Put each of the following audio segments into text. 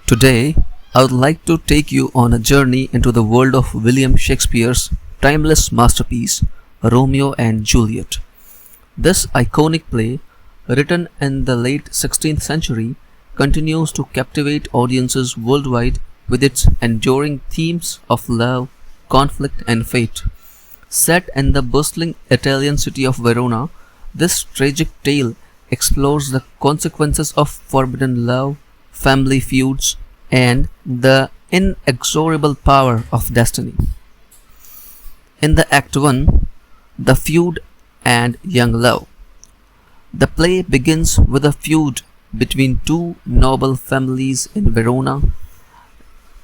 Today, I would like to take you on a journey into the world of William Shakespeare's timeless masterpiece, Romeo and Juliet. This iconic play, written in the late 16th century, continues to captivate audiences worldwide with its enduring themes of love, conflict, and fate. Set in the bustling Italian city of Verona, this tragic tale explores the consequences of forbidden love, family feuds, and the inexorable power of destiny. In the Act 1, the feud and young love. The play begins with a feud between two noble families in Verona,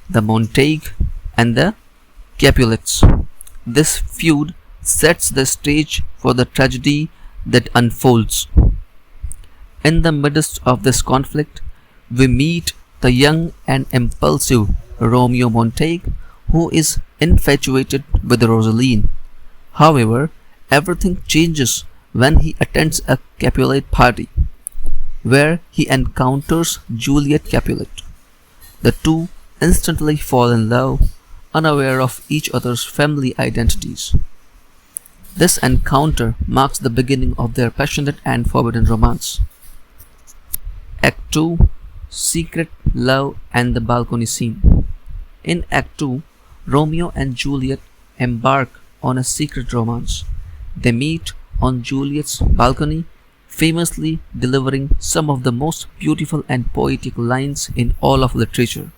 the Montagues and the Capulets. This feud sets the stage for the tragedy that unfolds. In the midst of this conflict, we meet the young and impulsive Romeo Montague, who is infatuated with Rosaline. However, everything changes when he attends a Capulet party, where he encounters Juliet Capulet. The two instantly fall in love, unaware of each other's family identities. This encounter marks the beginning of their passionate and forbidden romance. Act 2, Secret Love and the Balcony Scene. In Act 2, Romeo and Juliet embark on a secret romance. They meet on Juliet's balcony, famously delivering some of the most beautiful and poetic lines in all of literature.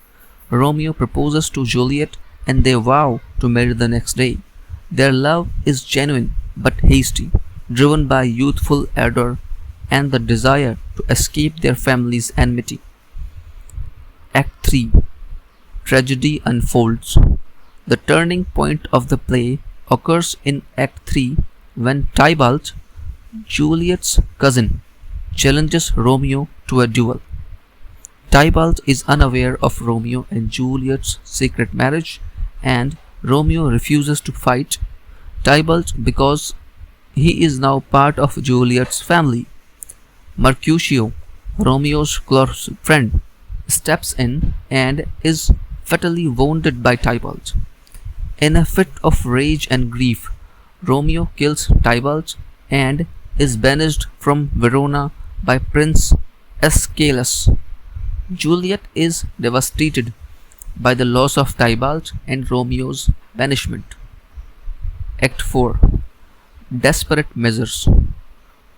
Romeo proposes to Juliet and they vow to marry the next day. Their love is genuine but hasty, driven by youthful ardor and the desire to escape their family's enmity. Act 3, Tragedy unfolds. The turning point of the play occurs in Act 3 when Tybalt, Juliet's cousin, challenges Romeo to a duel. Tybalt is unaware of Romeo and Juliet's secret marriage, and Romeo refuses to fight Tybalt because he is now part of Juliet's family. Mercutio, Romeo's close friend, steps in and is fatally wounded by Tybalt. In a fit of rage and grief, Romeo kills Tybalt and is banished from Verona by Prince Aeschylus. Juliet is devastated by the loss of Tybalt and Romeo's banishment. Act 4, Desperate Measures.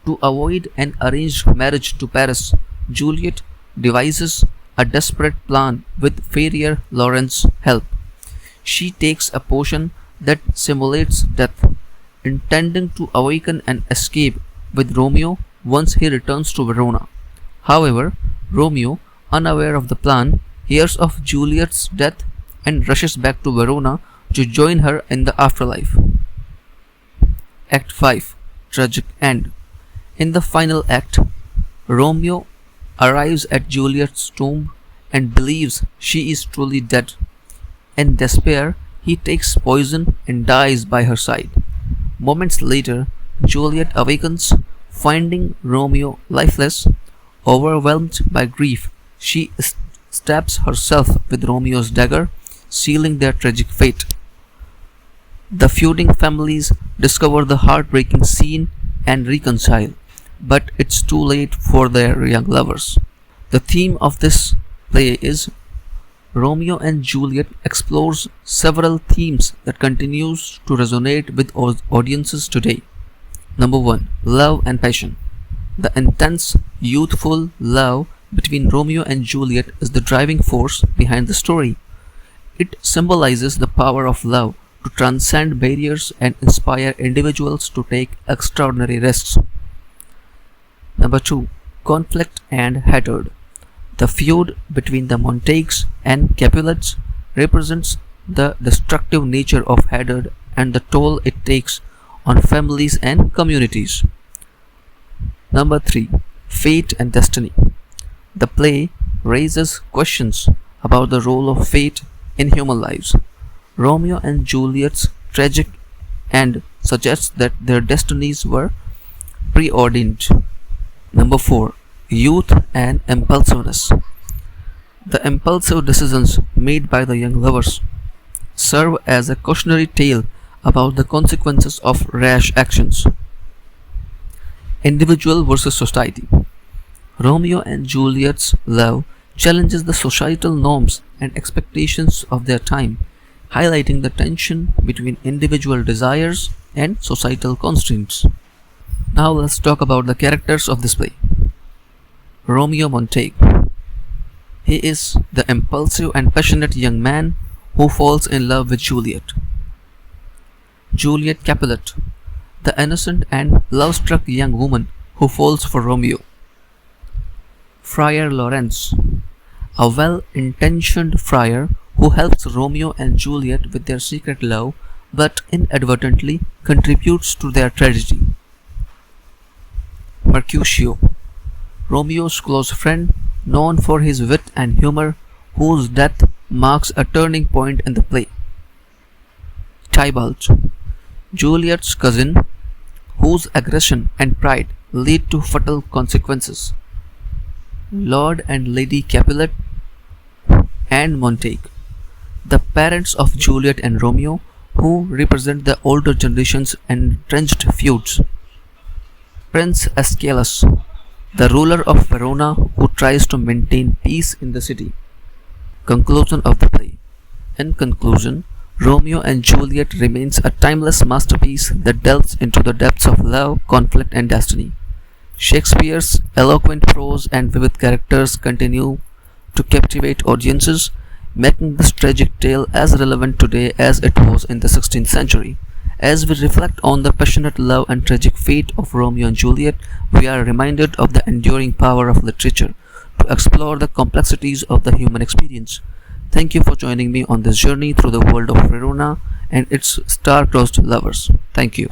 To avoid an arranged marriage to Paris, Juliet devises a desperate plan with Farrier Lawrence's help. She takes a potion that simulates death, intending to awaken and escape with Romeo once he returns to Verona. However, Romeo, unaware of the plan, hears of Juliet's death and rushes back to Verona to join her in the afterlife. Act 5, Tragic End. In the final act, Romeo arrives at Juliet's tomb and believes she is truly dead. In despair, he takes poison and dies by her side. Moments later, Juliet awakens, finding Romeo lifeless. Overwhelmed by grief, she stabs herself with Romeo's dagger, sealing their tragic fate. The feuding families discover the heartbreaking scene and reconcile, but it's too late for their young lovers. The theme of this play is Romeo and Juliet explores several themes that continues to resonate with audiences today. Number 1, Love and Passion. The intense, youthful love between Romeo and Juliet is the driving force behind the story. It symbolizes the power of love to transcend barriers and inspire individuals to take extraordinary risks. Number 2, Conflict and Hatred. The feud between the Montagues and Capulets represents the destructive nature of hatred and the toll it takes on families and communities. Number 3, Fate and Destiny. The play raises questions about the role of fate in human lives. Romeo and Juliet's tragic end suggests that their destinies were preordained. Number 4, Youth and Impulsiveness. The impulsive decisions made by the young lovers serve as a cautionary tale about the consequences of rash actions. Individual versus society. Romeo and Juliet's love challenges the societal norms and expectations of their time, highlighting the tension between individual desires and societal constraints. Now let's talk about the characters of this play. Romeo Montague. He is the impulsive and passionate young man who falls in love with Juliet. Juliet Capulet, the innocent and love-struck young woman who falls for Romeo. Friar Lawrence, a well-intentioned friar who helps Romeo and Juliet with their secret love but inadvertently contributes to their tragedy. Mercutio, Romeo's close friend, known for his wit and humor, whose death marks a turning point in the play. Tybalt, Juliet's cousin, whose aggression and pride lead to fatal consequences. Lord and Lady Capulet and Montague, the parents of Juliet and Romeo, who represent the older generation's entrenched feuds. Prince Aeschylus, the ruler of Verona who tries to maintain peace in the city. Conclusion of the play. In conclusion, Romeo and Juliet remains a timeless masterpiece that delves into the depths of love, conflict, and destiny. Shakespeare's eloquent prose and vivid characters continue to captivate audiences, making this tragic tale as relevant today as it was in the 16th century. As we reflect on the passionate love and tragic fate of Romeo and Juliet, we are reminded of the enduring power of literature to explore the complexities of the human experience. Thank you for joining me on this journey through the world of Verona and its star-crossed lovers. Thank you.